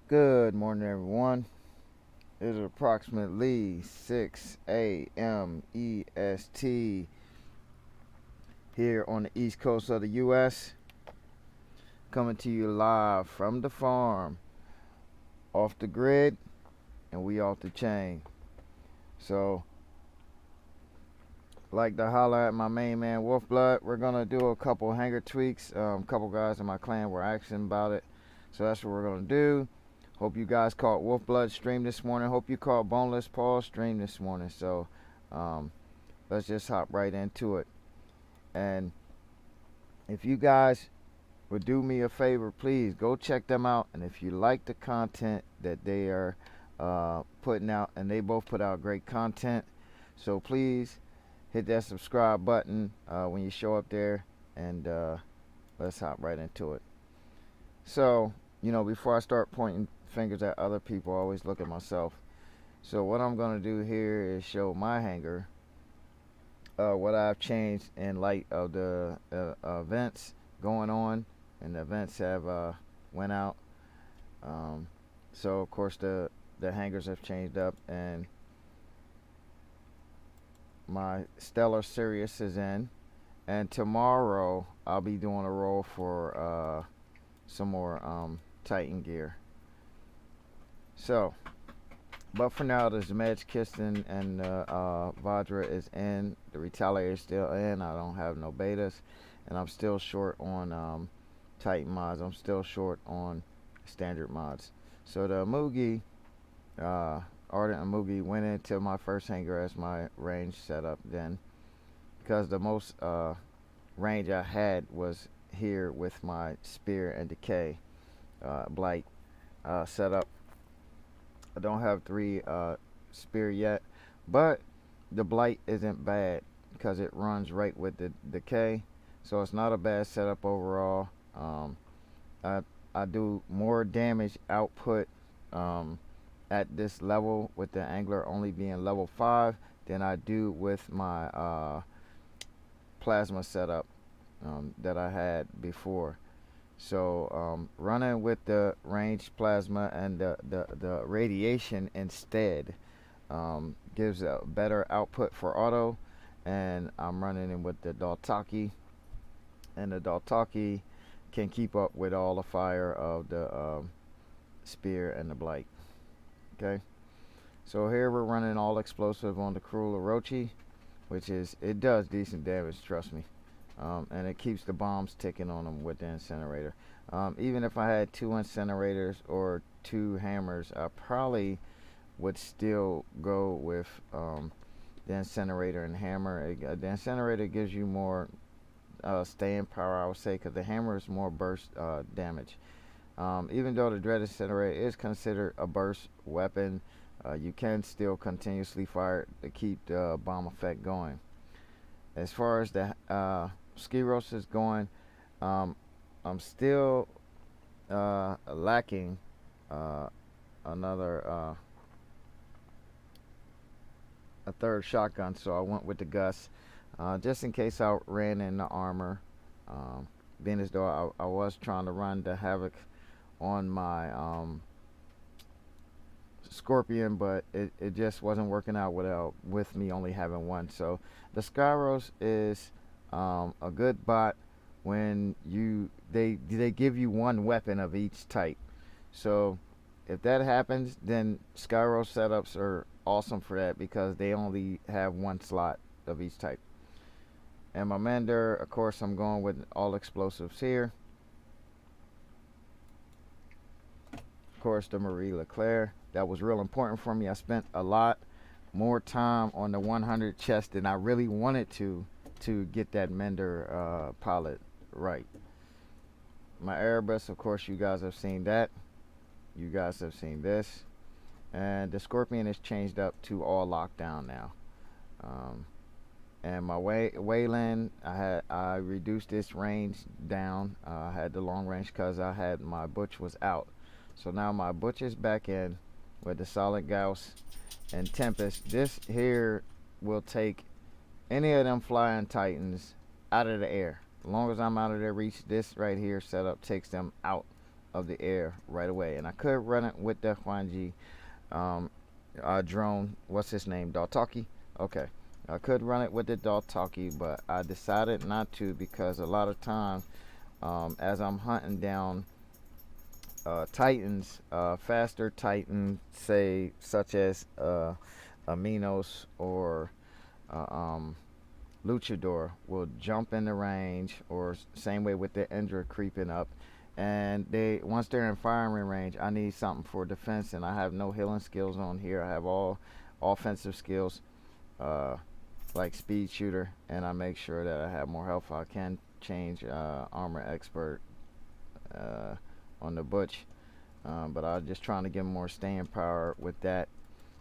Good morning, everyone. It is approximately 6 a.m. EST here on the east coast of the U.S. Coming to you live from the farm, off the grid, and we off the chain. So, like to holler at my main man, Wolfblood. We're gonna do a couple hanger tweaks. A couple guys in my clan were asking about it, so that's what we're gonna do. Hope you guys caught Wolfblood stream this morning. Hope you caught Boneless Paul stream this morning. So, let's just hop right into it. And if you guys would do me a favor, please go check them out. And if you like the content that they are putting out, and they both put out great content, so please hit that subscribe button when you show up there, and let's hop right into it. So, before I start pointing fingers at other people, I always look at myself. So what I'm going to do here is show my hanger, what I've changed in light of the events going on, and the events have went out. So of course the hangers have changed up, and my Stellar Sirius is in, and tomorrow I'll be doing a roll for some more Titan gear. So, but for now, the Zmejkistan and Vajra is in. The Retaliator is still in. I don't have no betas, and I'm still short on Titan mods. I'm still short on standard mods. So the Mugi, Ardent and Mugi, went into my first hanger as my range setup then, because the most range I had was here with my Spear and Decay Blight setup. I don't have 3 Spear yet, but the Blight isn't bad because it runs right with the Decay, so it's not a bad setup overall. I do more damage output at this level with the Angler only being level 5 than I do with my plasma setup that I had before. So running with the ranged plasma and the radiation instead gives a better output for auto, and I'm running in with the Daltaki, and the Daltaki can keep up with all the fire of the Spear and the Blight. Okay, so here we're running all explosive on the Cruel Orochi, which it does decent damage, trust me. And it keeps the bombs ticking on them with the incinerator. Even if I had 2 incinerators or 2 hammers, I probably would still go with the incinerator and hammer. The incinerator gives you more staying power, I would say, because the hammer is more burst damage. Even though the Dread Incinerator is considered a burst weapon, you can still continuously fire to keep the bomb effect going. As far as the Skiros is going, I'm still lacking another a 3rd shotgun, so I went with the Gus just in case I ran into armor. Being as though I was trying to run the Havoc on my Scorpion, but it just wasn't working out with me only having 1. So the Skyros is a good bot when they give you 1 weapon of each type. So if that happens, then Skyros setups are awesome for that because they only have 1 slot of each type. And my Mander, of course, I'm going with all explosives here. Of course, the Marie Leclerc, that was real important for me. I spent a lot more time on the 100 chest than I really wanted to get that Mender pilot right. My Erebus, of course, you guys have seen that. You guys have seen this. And the Scorpion is changed up to all lockdown now. And my Wayland, I reduced this range down. I had the long range because I had my Butch was out. So now my Butch is back in with the solid Gauss and Tempest. This here will take any of them flying Titans out of the air. As long as I'm out of their reach, this right here setup takes them out of the air right away. And I could run it with the Huanji drone. What's his name? Daltaki? Okay. I could run it with the Daltaki, but I decided not to because a lot of times, as I'm hunting down titans, faster titans, say such as Aminos or Luchador, will jump in the range, or same way with the Indra creeping up. And they, once they're in firing range, I need something for defense, and I have no healing skills on here. I have all offensive skills, like speed shooter, and I make sure that I have more health. I can change armor expert on the Butch, but I'm just trying to get more staying power with that.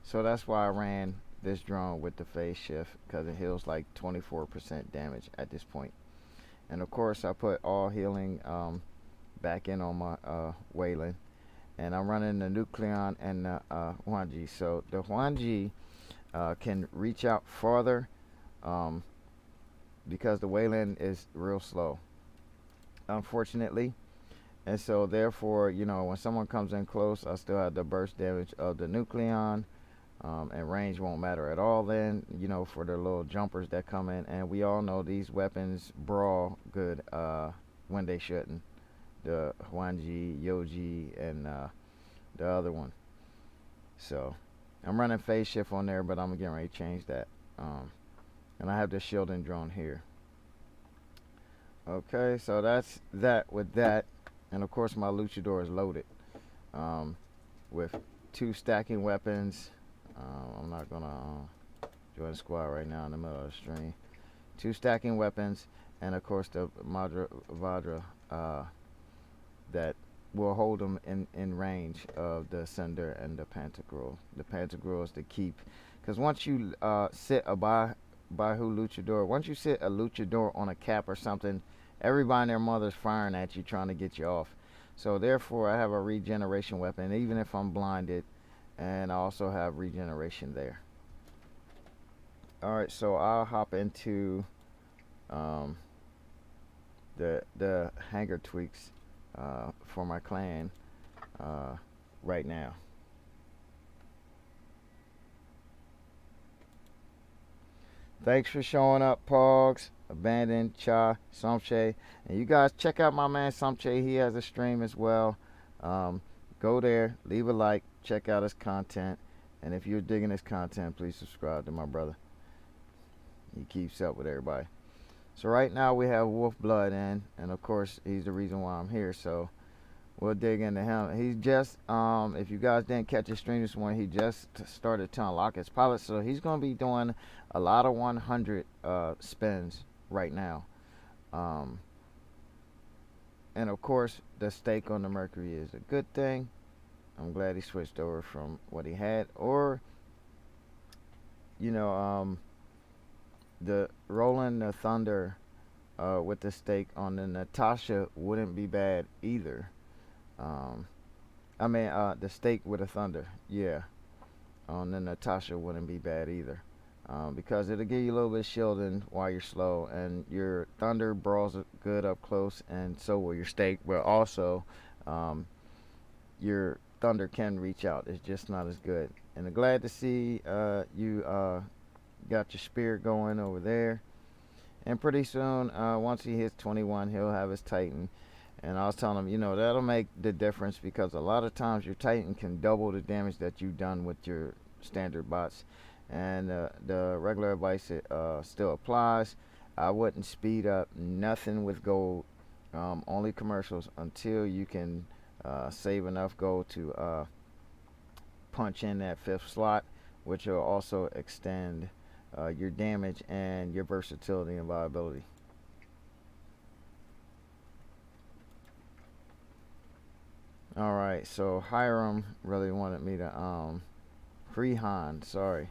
So that's why I ran this drone with the phase shift, because it heals like 24% damage at this point. And of course I put all healing back in on my Wayland, and I'm running the Nucleon and the Huanji. So the Huanji can reach out farther because the Wayland is real slow, unfortunately. And so therefore, you know, when someone comes in close, I still have the burst damage of the Nucleon, and range won't matter at all then, you know, for the little jumpers that come in. And we all know these weapons brawl good when they shouldn't. The Huanji, Yoji, and the other one. So I'm running phase shift on there, but I'm getting ready to change that. And I have the shielding drone here. Okay, so that's that with that. And of course my Luchador is loaded with 2 stacking weapons. I'm not gonna join the squad right now in the middle of the stream. 2 stacking weapons, and of course the Madra Vadra that will hold them in range of the Cinder and the Pantagruel. The Pantagruel is the keep, because once you sit a Bahu Luchador, once you sit a Luchador on a cap or something, everybody and their mother's firing at you trying to get you off. So therefore I have a regeneration weapon even if I'm blinded, and I also have regeneration there. Alright, so I'll hop into the hanger tweaks for my clan right now. Thanks for showing up, Pogs, Abandon, Cha, Samche. And you guys check out my man Samche. He has a stream as well. Go there, leave a like, check out his content. And if you're digging his content, please subscribe to my brother. He keeps up with everybody. So right now we have Wolf Blood in, and of course he's the reason why I'm here. So we'll dig into him. He's just, if you guys didn't catch his stream this morning, he just started to unlock his pilot. So he's going to be doing a lot of 100 spins right now. And of course the stake on the Mercury is a good thing. I'm glad he switched over from what he had. Or, you know, the rolling the Thunder with the stake on the Natasha wouldn't be bad either. I mean, the stake with a Thunder, yeah, on the Natasha wouldn't be bad either, because it'll give you a little bit of shielding while you're slow, and your Thunder brawls good up close, and so will your stake. But also, your Thunder can reach out. It's just not as good. And I'm glad to see you got your spear going over there. And pretty soon, once he hits 21, he'll have his Titan. And I was telling him, you know, that'll make the difference, because a lot of times your Titan can double the damage that you've done with your standard bots. And the regular advice still applies. I wouldn't speed up nothing with gold, only commercials, until you can save enough gold to punch in that 5th slot, which will also extend your damage and your versatility and viability. Alright, so Hiram really wanted me to Freehan, sorry,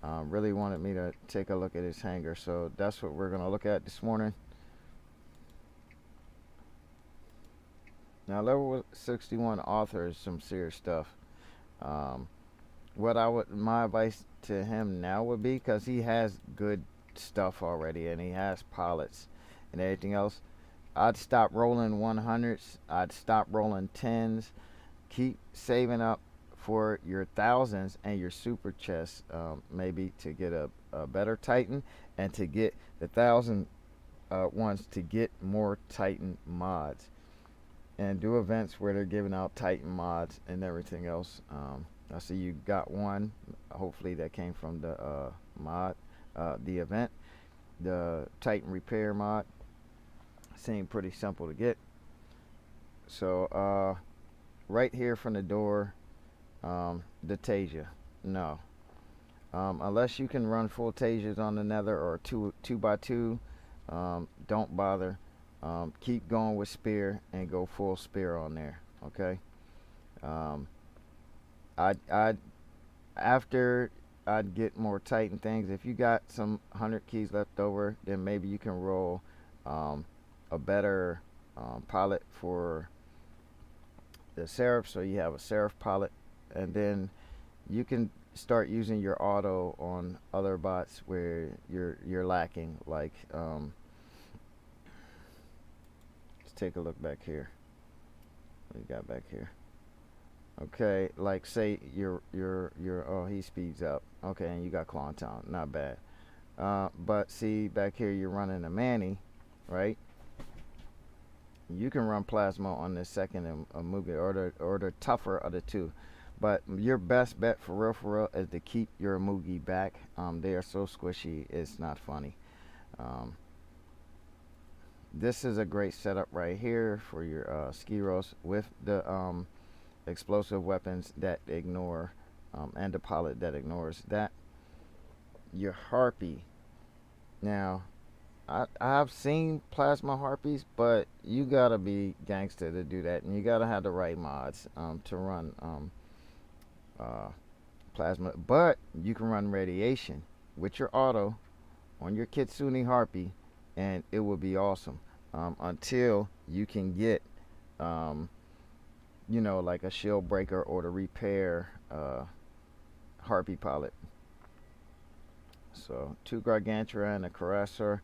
really wanted me to take a look at his hanger, so that's what we're going to look at this morning. Now level 61 author is some serious stuff. My advice to him now would be, because he has good stuff already and he has pilots and everything else, I'd stop rolling 100s. I'd stop rolling 10s. Keep saving up for your thousands and your super chest, maybe to get a better Titan, and to get the thousand ones to get more Titan mods, and do events where they're giving out Titan mods and everything else. I see you got one. Hopefully that came from the mod, the event, the Titan repair mod. Seemed pretty simple to get. So right here from the door, the Tasia, no. Unless you can run full Tasias on the Nether or two by two, don't bother. Keep going with spear and go full spear on there. Okay. Um, I after I'd get more Titan things. If you got some 100 keys left over, then maybe you can roll um, a better pilot for the Seraph, so you have a Seraph pilot, and then you can start using your auto on other bots where you're lacking. Like let's take a look back here. What we got back here? Okay, like say your oh, he speeds up. Okay, and you got Clontown, not bad. But see back here, you're running a Manny, right? You can run Plasma on the second Amugi, or the tougher of the two. But your best bet for real is to keep your Amugi back. They are so squishy, it's not funny. Um, this is a great setup right here for your Skiros with the explosive weapons that ignore, and the pilot that ignores that. Your Harpy. Now, I've seen plasma harpies, but you gotta be gangster to do that, and you gotta have the right mods to run uh, plasma. But you can run radiation with your auto on your Kitsune harpy, and it will be awesome until you can get like a shield breaker or the repair harpy pilot. So 2 Gargantua and a Caresser.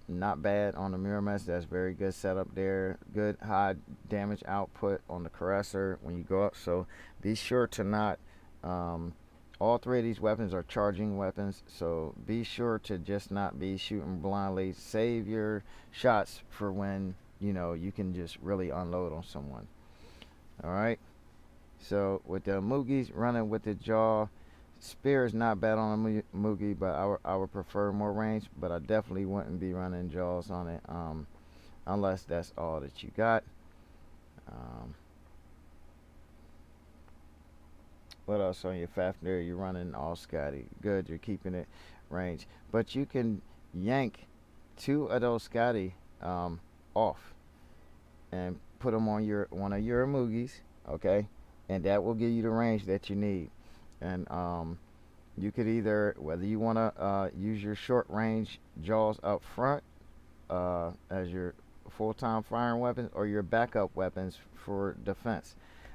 Not bad on the Miramis. That's very good setup there. Good high damage output on the Caresser when you go up. So be sure to not. All three of these weapons are charging weapons. So be sure to just not be shooting blindly. Save your shots for when you can just really unload on someone. All right. So with the Mugis running with the jaw. Spear is not bad on a Mugi, but I would prefer more range. But I definitely wouldn't be running jaws on it, unless that's all that you got. Um, what else on your Fafnir? You're running all Scotty. Good, you're keeping it range. But you can yank 2 of those Scotty off and put them on one of your Mugis, okay? And that will give you the range that you need. And you could either, whether you want to use your short range jaws up front as your full-time firing weapons, or your backup weapons for defense.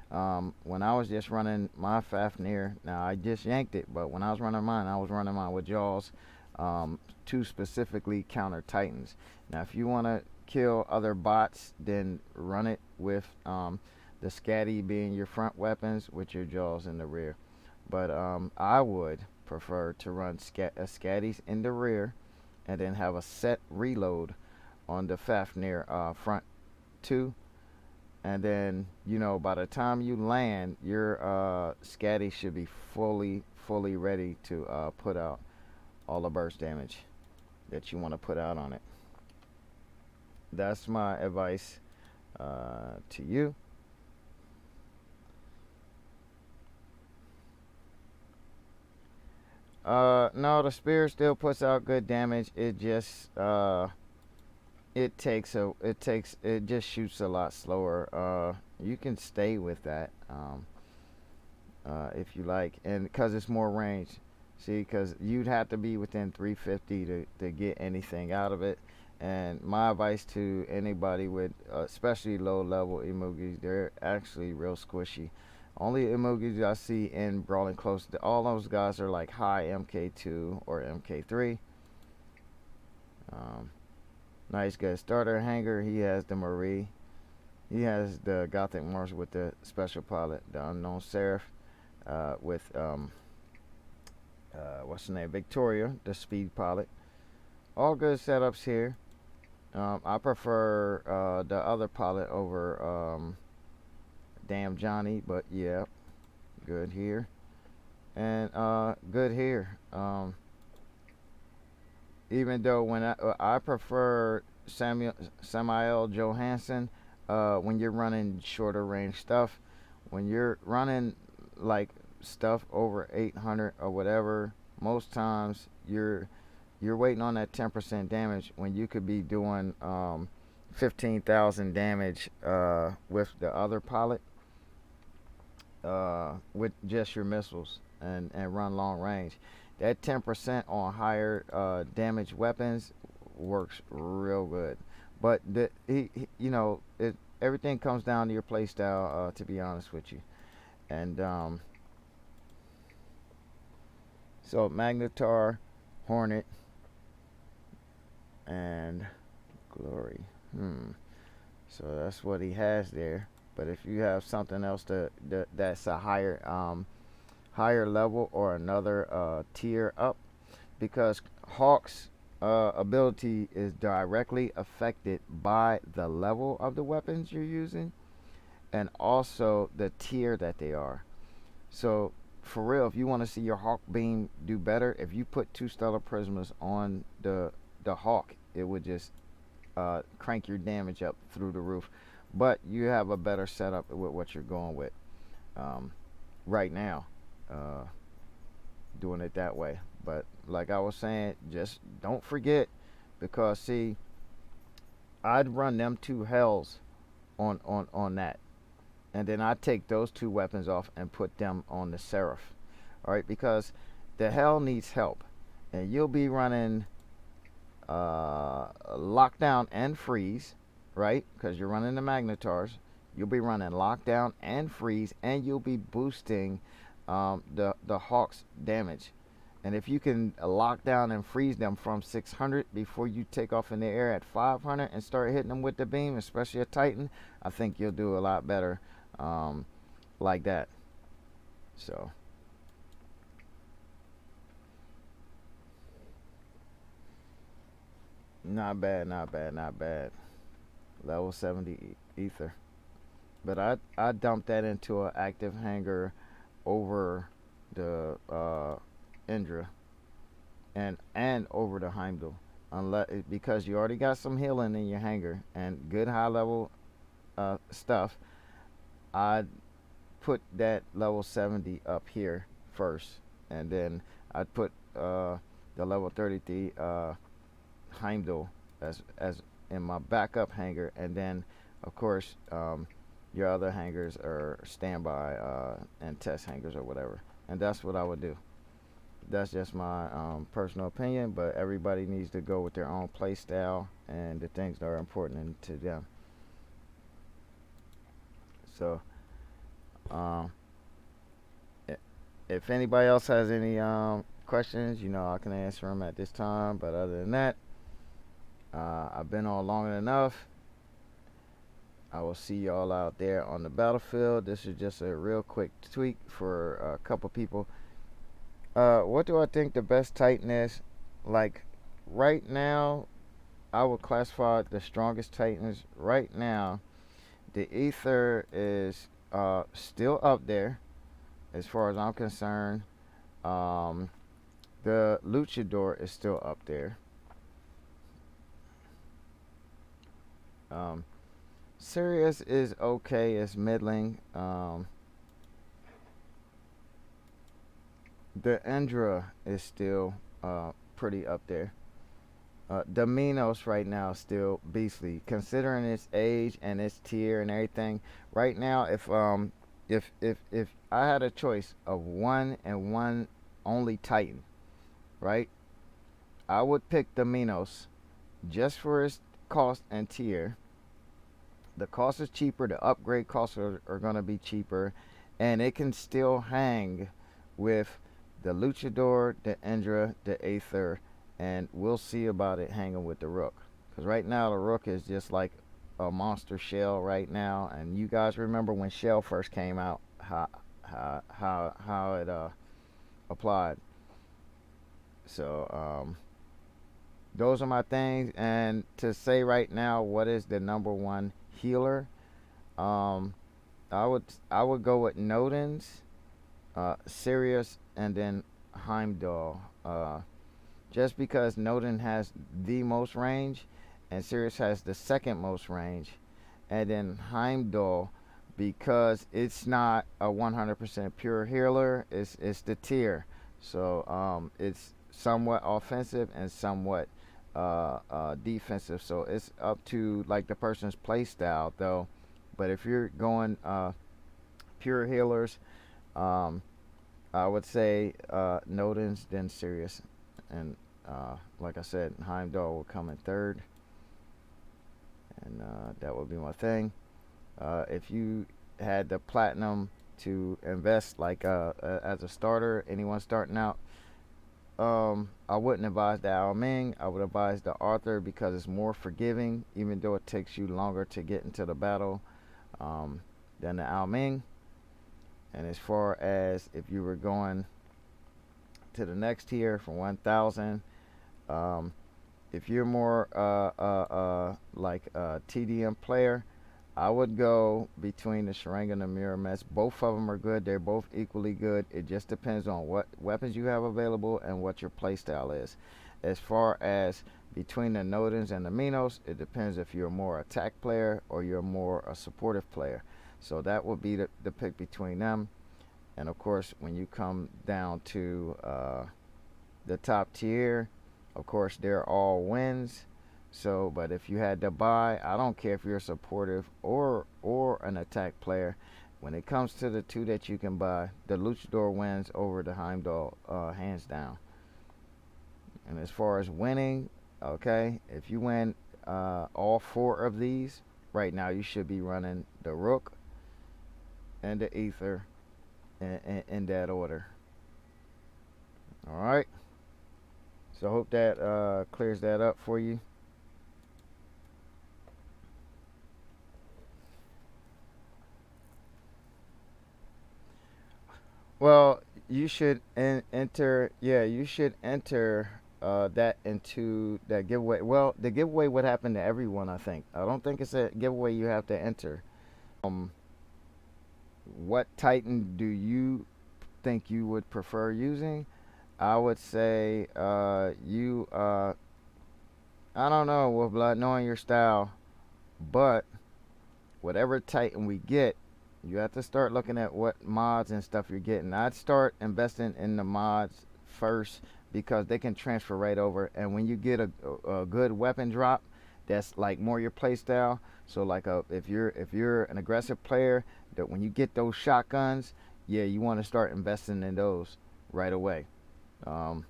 When I was just running my Fafnir, now I just yanked it, but when I was running mine with jaws to specifically counter Titans. Now if you want to kill other bots, then run it with the Scatty being your front weapons with your jaws in the rear. But I would prefer to run Scatties in the rear and then have a set reload on the Fafnir front 2. And then, by the time you land, your Scatty should be fully ready to put out all the burst damage that you want to put out on it. That's my advice to you. No, the spear still puts out good damage. It just it just shoots a lot slower. You can stay with that if you like, and because it's more range. See, because you'd have to be within 350 to get anything out of it. And my advice to anybody with especially low level emojis, they're actually real squishy. Only emojis I see in Brawling Close, all those guys are like high MK2 or MK3. Nice, good starter hanger. He has the Marie. He has the Gothic Mars with the special pilot, the Unknown Seraph, with what's the name, Victoria, the speed pilot. All good setups here. I prefer the other pilot over Damn Johnny, but yeah, good here and good here. Even though when I prefer Samuel Johansson when you're running shorter range stuff, when you're running like stuff over 800 or whatever, most times you're waiting on that 10% damage when you could be doing 15,000 damage with the other pilot with just your missiles and run long range. That 10% on higher damage weapons works real good. But everything comes down to your playstyle, to be honest with you. And so Magnetar, Hornet, and Glory. So that's what he has there. But if you have something else that's a higher level or another tier up, because Hawk's ability is directly affected by the level of the weapons you're using and also the tier that they are. So for real, if you want to see your Hawk beam do better, if you put 2 Stellar Prismas on the Hawk, it would just crank your damage up through the roof. But you have a better setup with what you're going with right now, doing it that way. But like I was saying, just don't forget, because see, I'd run them 2 hells on that, and then I take those 2 weapons off and put them on the Seraph. All right, because the hell needs help, and you'll be running lockdown and freeze, right? Because you're running the Magnetars. You'll be running lockdown and freeze, and you'll be boosting the Hawk's damage. And if you can lock down and freeze them from 600 before you take off in the air at 500 and start hitting them with the beam, especially a Titan, I think you'll do a lot better like that. So not bad, not bad, not bad. Level 70 ether. But I dumped that into an active hanger over the Indra and over the Heimdall, because you already got some healing in your hanger and good high level stuff. I'd put that level 70 up here first, and then I'd put the level 33 Heimdall as in my backup hanger, and then of course your other hangers are standby and test hangers or whatever, and that's what I would do. That's just my personal opinion, but everybody needs to go with their own play style and the things that are important to them. So if anybody else has any questions, I can answer them at this time. But other than that, I've been on long enough. I will see y'all out there on the battlefield. This is just a real quick tweak for a couple people. What do I think the best Titan is? Like, right now, I would classify the strongest Titans. Right now, the Ether is still up there, as far as I'm concerned. The Luchador is still up there. Sirius is okay, it's middling. The Indra is still pretty up there. The Minos right now is still beastly, considering its age and its tier and everything. Right now, if I had a choice of one and one only Titan, right, I would pick the Minos just for its cost and tier. The cost is cheaper, the upgrade costs are going to be cheaper, and it can still hang with the Luchador, the Indra, the Aether, and we'll see about it hanging with the Rook, because right now the Rook is just like a monster shell right now. And you guys remember when shell first came out, how it applied. So those are my things. And to say right now, what is the number one healer? Um, I would go with Nodens, Sirius, and then Heimdall. Just because Noden has the most range, and Sirius has the second most range, and then Heimdall, because it's not a 100% pure healer, it's the tier. So it's somewhat offensive and somewhat defensive. So it's up to like the person's play style though. But if you're going pure healers, um, I would say Nodens, then Sirius, and like I said, Heimdall will come in third, and that would be my thing. If you had the platinum to invest, like as a starter, anyone starting out, I wouldn't advise the Ao Ming. I would advise the Arthur because it's more forgiving, even though it takes you longer to get into the battle than the Ao Ming. And as far as if you were going to the next tier from 1,000, if you're more like a TDM player, I would go between the Sharingan and the Miramis. Both of them are good. They're both equally good. It just depends on what weapons you have available and what your playstyle is. As far as between the Nodens and the Minos, it depends if you're more attack player or you're more a supportive player. So that would be the pick between them. And of course, when you come down to the top tier, of course, they're all wins. So, but if you had to buy, I don't care if you're supportive or an attack player. When it comes to the two that you can buy, the Luchador wins over the Heimdall, hands down. And as far as winning, okay, if you win all four of these, right now you should be running the Rook and the Ether in that order. All right. So I hope that clears that up for you. Well, you should enter. Yeah, you should enter that into that giveaway. Well, the giveaway would happen to everyone. I think. I don't think it's a giveaway you have to enter. What Titan do you think you would prefer using? I would say you. I don't know, with blood knowing your style, but whatever Titan we get, you have to start looking at what mods and stuff you're getting. I'd start investing in the mods first because they can transfer right over. And when you get a good weapon drop, that's like more your play style. So like if you're an aggressive player, that when you get those shotguns, yeah, you want to start investing in those right away. And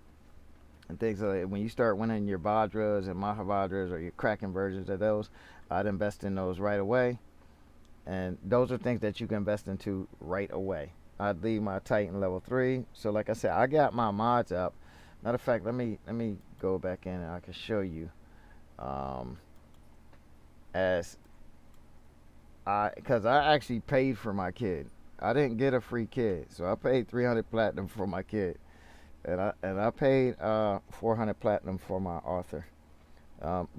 things like when you start winning your Vadras and Mahavadras or your Kraken versions of those, I'd invest in those right away. And those are things that you can invest into right away. I'd leave my Titan level 3. So like I said, I got my mods up. Matter of fact, let me go back in and I can show you. Because I actually paid for my kid. I didn't get a free kid, so I paid 300 platinum for my kid, and I paid 400 platinum for my Arthur.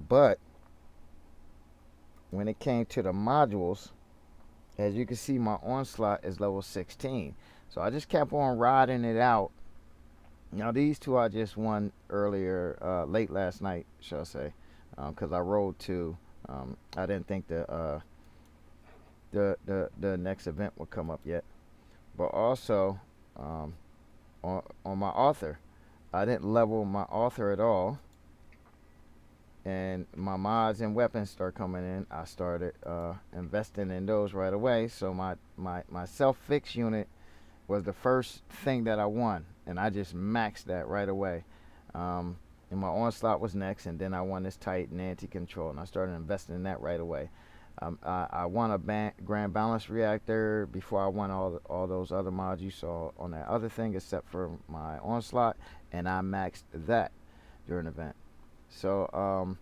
But when it came to the modules, as you can see, my Onslaught is level 16. So I just kept on riding it out. Now these two I just won earlier, late last night, shall I say, because I rolled two. I didn't think the next event would come up yet. But also, on my Arthur, I didn't level my Arthur at all. And my mods and weapons start coming in. I started investing in those right away. So my self-fix unit was the first thing that I won, and I just maxed that right away. And my Onslaught was next, and then I won this Titan anti-control, and I started investing in that right away. I won a Grand Balance Reactor before I won all those other mods you saw on that other thing, except for my Onslaught, and I maxed that during the event. So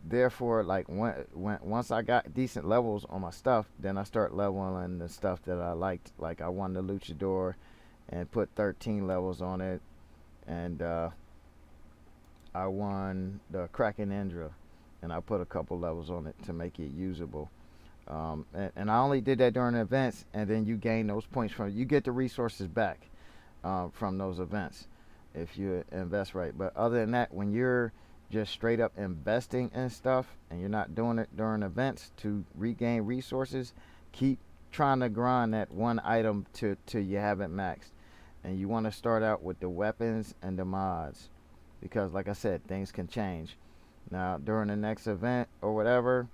therefore, like once I got decent levels on my stuff, then I start leveling the stuff that I liked. Like I won the Luchador and put 13 levels on it, and I won the Kraken Indra, and I put a couple levels on it to make it usable. And I only did that during the events, and then you gain those points you get the resources back from those events if you invest right. But other than that, when you're just straight up investing in stuff and you're not doing it during events to regain resources, keep trying to grind that one item till you have it maxed. And you want to start out with the weapons and the mods, because like I said, things can change. Now during the next event or whatever,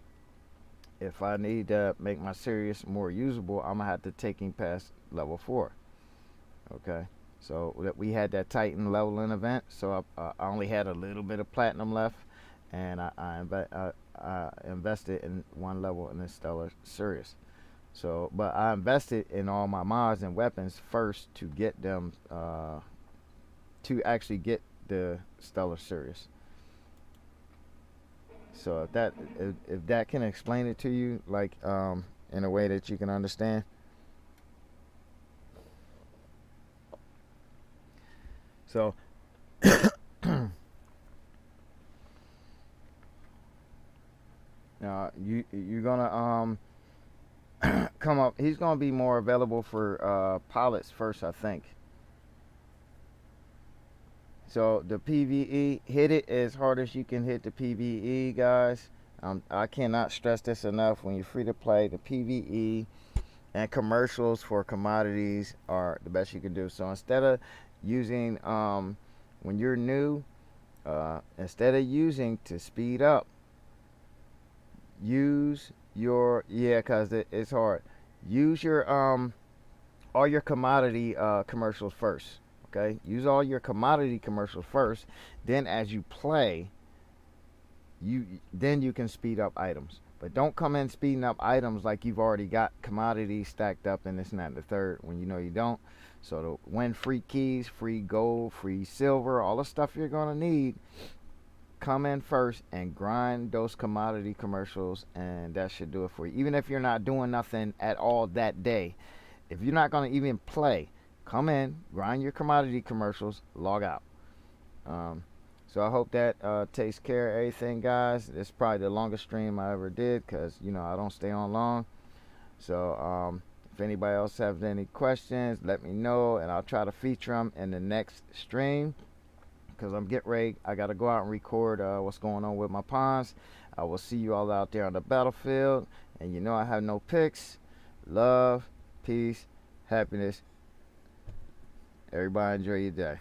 if I need to make my Sirius more usable, I'm gonna have to take him past level 4. Okay, so that we had that Titan leveling event, so I only had a little bit of platinum left, and I invested in one level in the Stellar Sirius. So, but I invested in all my mods and weapons first to get them to actually get the Stellar Sirius. So if that can explain it to you, like in a way that you can understand. So you're gonna come up. He's gonna be more available for pilots first, I think. So the PvE, hit it as hard as you can hit the PvE, guys. I cannot stress this enough. When you're free to play, the PvE and commercials for commodities are the best you can do. So instead of using, when you're new, instead of using to speed up, use your, cause it's hard. Use your all your commodity commercials first. Okay, use all your commodity commercials first. Then as you play, then you can speed up items. But don't come in speeding up items like you've already got commodities stacked up and this and that and the third when you know you don't. So to win free keys, free gold, free silver, all the stuff you're gonna need, come in first and grind those commodity commercials, and that should do it for you. Even if you're not doing nothing at all that day, if you're not gonna even play, come in, grind your commodity commercials, log out. So I hope that takes care of everything, guys. It's probably the longest stream I ever did because, I don't stay on long. So if anybody else has any questions, let me know, and I'll try to feature them in the next stream because I'm getting ready. I got to go out and record what's going on with my pawns. I will see you all out there on the battlefield. And I have no picks. Love, peace, happiness. Everybody enjoy your day.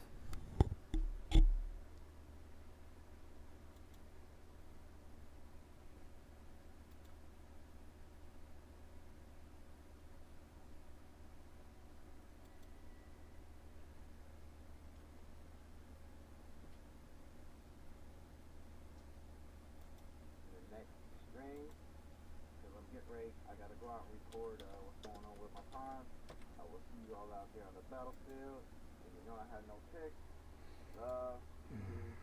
The next stream, because I'm getting ready, I gotta go out and record what's going on with my pawns. I will see you all out there on the battlefield. I have no picks. Love, peace.